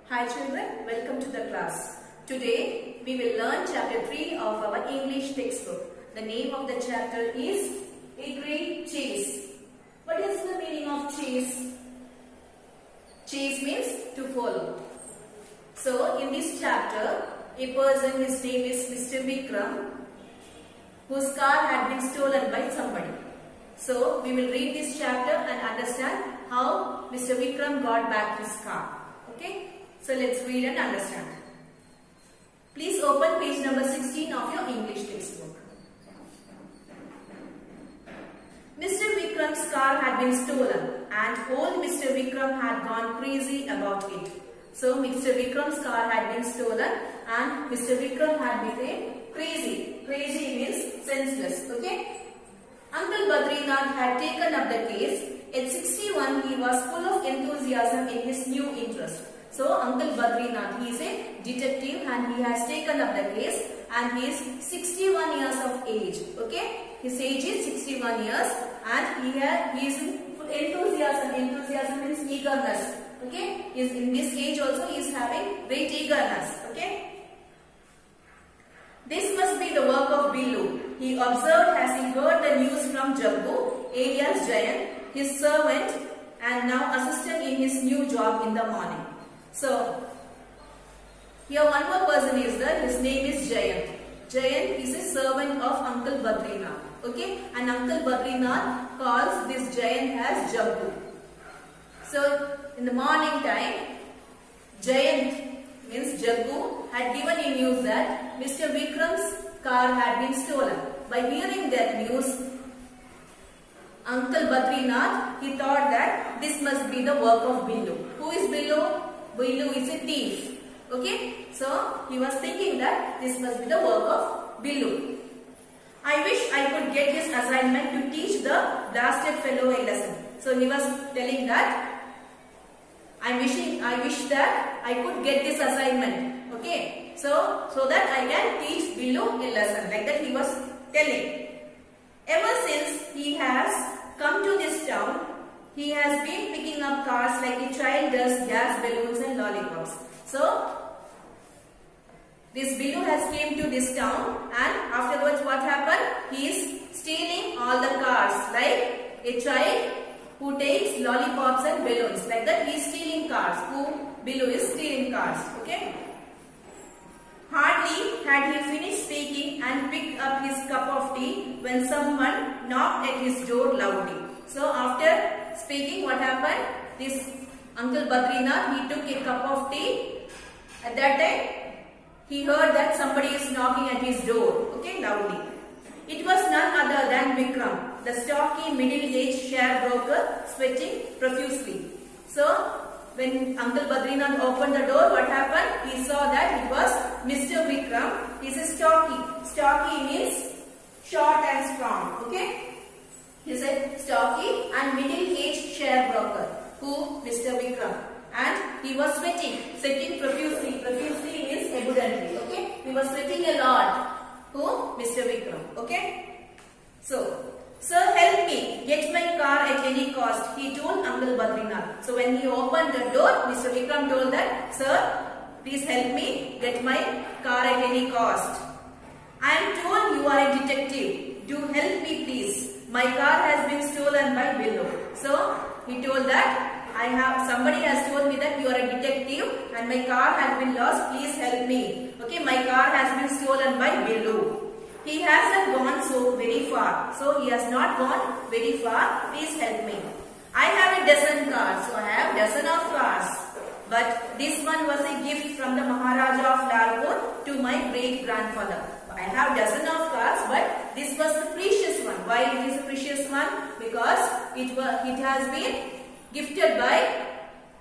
Hi children, welcome to the class. Today we will learn chapter 3 of our English textbook. The name of the chapter is A Great Chase. What is the meaning of chase? Chase means to follow. So in this chapter, a person, his name is Mr. Vikram, whose car had been stolen by somebody. So we will read this chapter and understand how Mr. Vikram got back his car. Okay? So let's read and understand. Please open page number 16 of your English textbook. Mr. Vikram's car had been stolen and old Mr. Vikram had gone crazy about it. So Mr. Vikram's car had been stolen and Mr. Vikram had become crazy. Crazy means senseless. Okay? Uncle Badrinath had taken up the case. At 61, he was full of enthusiasm in his new interest. So Uncle Badrinath, he is a detective and he has taken up the case and he is 61 years of age. Okay? His age is 61 years and he is in enthusiasm. Enthusiasm means eagerness. Okay? In this age also he is having great eagerness. Okay? This must be the work of Billu, he observed as he heard the news from Jaggu, alias Jayan, his servant and now assistant in his new job in the morning. So, here one more person is there, his name is Jayant. Jayant is a servant of Uncle Badrinath. Okay, and Uncle Badrinath calls this Jayant as Jaggu. So, in the morning time, Jayant means Jaggu had given a news that Mr. Vikram's car had been stolen. By hearing that news, Uncle Badrinath, he thought that this must be the work of Billu. Who is Billu? Billu is a thief. Okay? So, he was thinking that this must be the work of Billu. I wish I could get this assignment to teach the blasted fellow a lesson. So, he was telling that I wish that I could get this assignment. Okay? So that I can teach Billu a lesson. Like that he was telling. Ever since he has come to this town, he has been picking up cars like a child does gas balloons and lollipops. So, this Billu has came to this town and afterwards what happened? He is stealing all the cars like a child who takes lollipops and balloons. Like that he is stealing cars. Billu is stealing cars. Okay? Hardly had he finished speaking and picked up his cup of tea when someone knocked at his door loudly. So after speaking, what happened? This Uncle Badrinath, he took a cup of tea. At that time, he heard that somebody is knocking at his door. Okay, loudly. It was none other than Vikram, the stocky middle-aged sharecropper, sweating profusely. So when Uncle Badrinath opened the door, what happened? He saw that it was Mr. Vikram. He is stocky. Stocky means short and strong. Okay? He is a stocky and middle-aged sharecropper. Who? Mr. Vikram. And he was sweating profusely. Profusely means abundantly. Okay? He was sweating a lot. Who? Mr. Vikram. Okay? So, sir, help me get my car at any cost, he told Uncle Badrinath. So when he opened the door, Mr. Vikram told that, sir, please help me get my car at any cost. I am told you are a detective. Do help me please. My car has been stolen by Billu. So he told that somebody has told me that you are a detective and my car has been lost. Please help me. Okay, my car has been stolen by Billu. He hasn't gone so very far. So he has not gone very far. Please help me. I have a dozen cars. So I have dozen of cars. But this one was a gift from the Maharaja of Lalpur to my great grandfather. I have dozen of cars, but this was the precious one. Why it is a precious one? Because it has been gifted by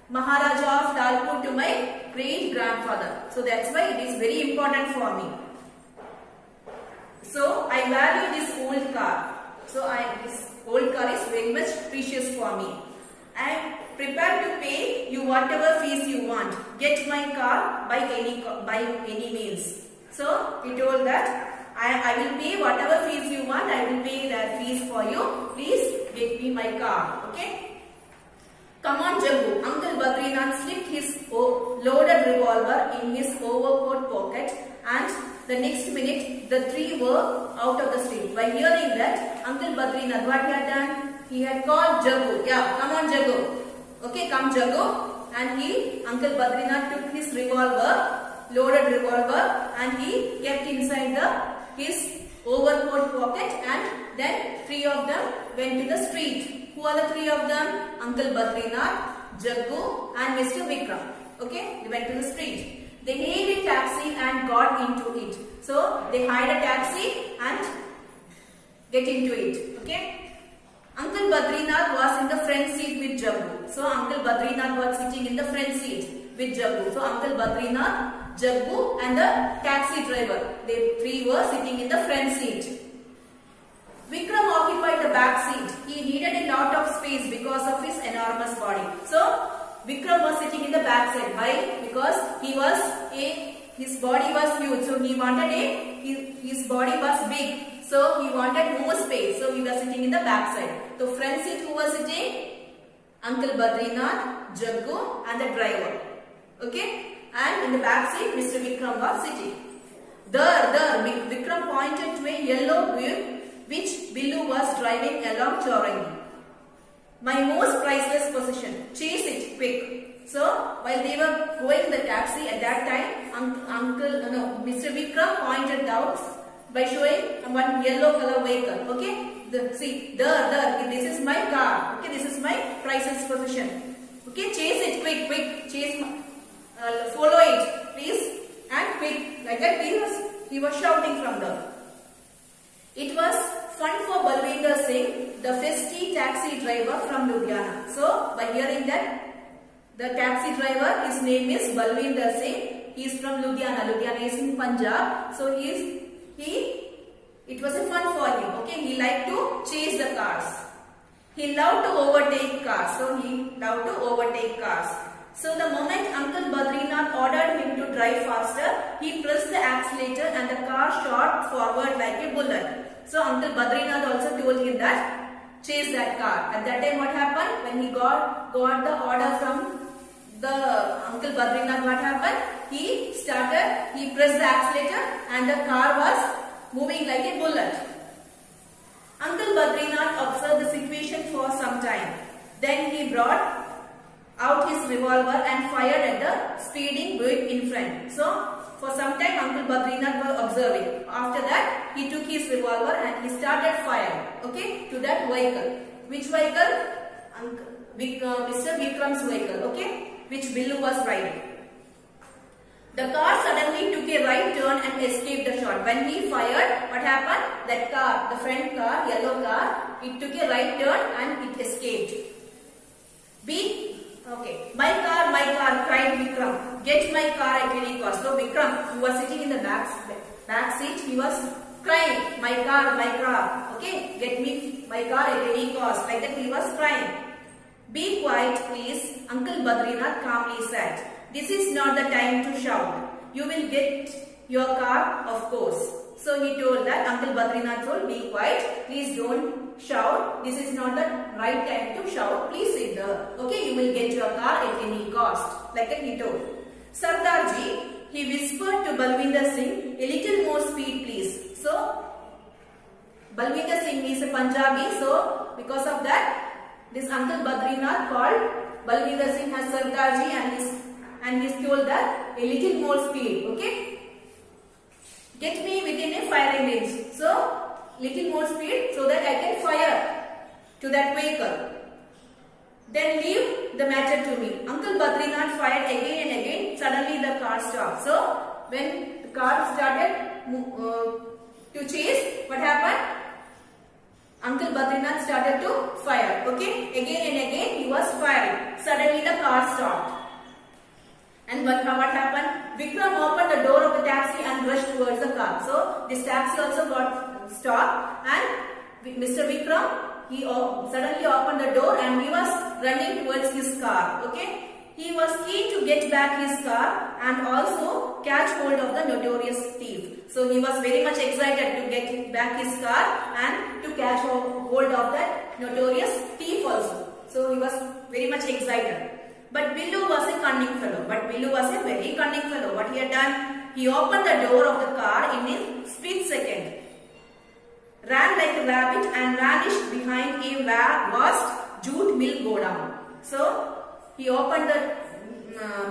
Maharaja of Lalpur to my great grandfather. So that's why it is very important for me. So I value this old car. So this old car is very much precious for me. I am prepared to pay you whatever fees you want. Get my car by any means. So he told that I will pay whatever fees you want. I will pay that fees for you. Please get me my car. Okay? Come on, Jaggu. Uncle Badrinath slipped his loaded revolver in his overcoat pocket, and the next minute the three were out of the street. By hearing that, Uncle Badrinath, what he had done? He had called Jaggu. Yeah, come on Jaggu. Okay, come Jaggu. And Uncle Badrinath took his revolver, loaded revolver, and he kept inside his overcoat pocket, and then three of them went to the street. Who are the three of them? Uncle Badrinath, Jaggu and Mr. Vikram. Okay, they went to the street. They hailed a taxi and got into it. So they hired a taxi and get into it. Okay. Uncle Badrinath was in the front seat with Jaggu. So Uncle Badrinath was sitting in the front seat with Jaggu. So Uncle Badrinath, Jaggu and the taxi driver, they three were sitting in the front seat. Vikram occupied the back seat. He needed a lot of space because of his enormous body. So Vikram was sitting in the back side. Why? Because his body was huge. So he wanted his body was big. So he wanted more space. So he was sitting in the back side. So front seat who was sitting? Uncle Badrinath, Jaggu and the driver. Okay. And in the back seat Mr. Vikram was sitting. There, Vikram pointed to a yellow buick which Billu was driving along Chaurangi. My most priceless possession. Chase it quick. So while they were going the taxi at that time, Mr. Vikram pointed out by showing one yellow color vehicle. Okay, see there. This is my car. Okay, this is my priceless possession. Okay, chase it quick. Chase, follow it, please, and quick. Like that, he was shouting from there. It was fun for Balwinder Singh, the festy taxi driver from Ludhiana. So, by hearing that, the taxi driver, his name is Balwinder Singh. He is from Ludhiana. Ludhiana is in Punjab. So, it was a fun for him. Okay, he liked to chase the cars. He loved to overtake cars. So, the moment Uncle Badrinath ordered him to drive faster, he pressed the accelerator and the car shot forward like a bullet. So Uncle Badrinath also told him that chase that car. At that time what happened? When he got the order from the Uncle Badrinath, what happened? He pressed the accelerator and the car was moving like a bullet. Uncle Badrinath observed the situation for some time. Then he brought out his revolver and fired at the speeding buick in front. So for some time Uncle Badrinath was observing. After that he took his revolver and he started firing, okay, to that vehicle. Which vehicle? Mr. Vikram's vehicle, okay, which Billu was riding. The car suddenly took a right turn and escaped the shot. When he fired, what happened? That car, the front car, yellow car, it took a right turn and it escaped. Okay, my car, cried Vikram. Get my car at any cost. So Vikram, who was sitting in the back seat, he was crying, my car, okay, get me my car at any cost. Like that he was crying. Be quiet please, Uncle Badrinath calmly said. This is not the time to shout. You will get your car, of course. So he told that, Uncle Badrinath told, be quiet, please don't shout. This is not the right time to shout. Please sit there. Okay, you will get your car at any cost. Like that he told. Sardarji, he whispered to Balwinder Singh, a little more speed please. So, Balwinder Singh is a Punjabi. So, because of that, this Uncle Badrinath called Balwinder Singh as Sardarji and he's told that a little more speed. Okay. Get me within a firing range. So, little more speed so that I can fire to that vehicle. Then leave the matter to me. Uncle Badrinath fired again and again. Suddenly the car stopped. So, when the car started to chase, what happened? Uncle Badrinath started to fire. Okay, again and again he was firing. Suddenly the car stopped. And what happened? Vikram opened the door of the taxi and rushed towards the car. So this taxi also got stopped, and Mr. Vikram, he suddenly opened the door and he was running towards his car. Okay, he was keen to get back his car and also catch hold of the notorious thief. So he was very much excited to get back his car and to catch hold of that notorious thief also. So he was very much excited. But Billu was a cunning fellow. Very cunning fellow. What he had done? He opened the door of the car in a split second, ran like a rabbit and vanished behind a vast jute mill godown. So he opened the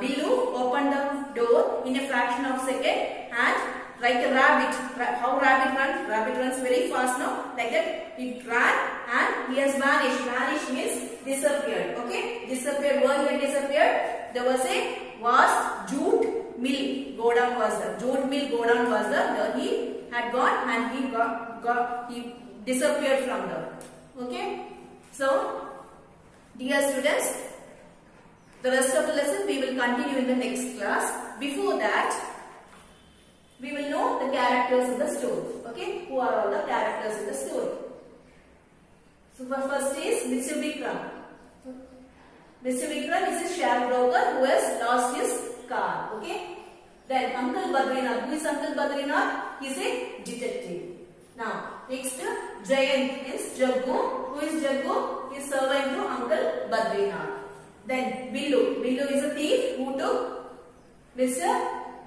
Billu opened the door in a fraction of a second and like a rabbit. How rabbit runs? Rabbit runs very fast now. Like that, he ran and he has vanished. Vanished means disappeared. Okay, disappeared. Where he had disappeared? There was a vast jute mill godown was there. Jute mill godown was there. There he had gone and he disappeared from there. Okay. So, dear students, the rest of the lesson we will continue in the next class. Before that, we will know the characters in the story. Okay, who are all the characters in the story? So first is Mr. Vikram. Mr. Vikram is a sharecropper who has lost his car. Okay. Then Uncle Badrinath. Who is Uncle Badrinath? He is a detective. Now next Jayant is Jaggu. Who is Jaggu? He is servant to Uncle Badrinath. Then Billu. Billu is a thief who took Mr.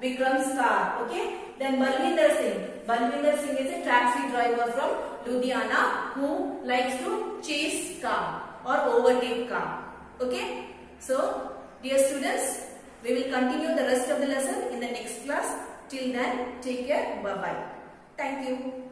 Vikram's car. Okay. Then Balwinder Singh. Balwinder Singh is a taxi driver from Ludhiana who likes to chase car or overtake car. Okay. So, dear students, we will continue the rest of the lesson in the next class. Till then, take care. Bye-bye. Thank you.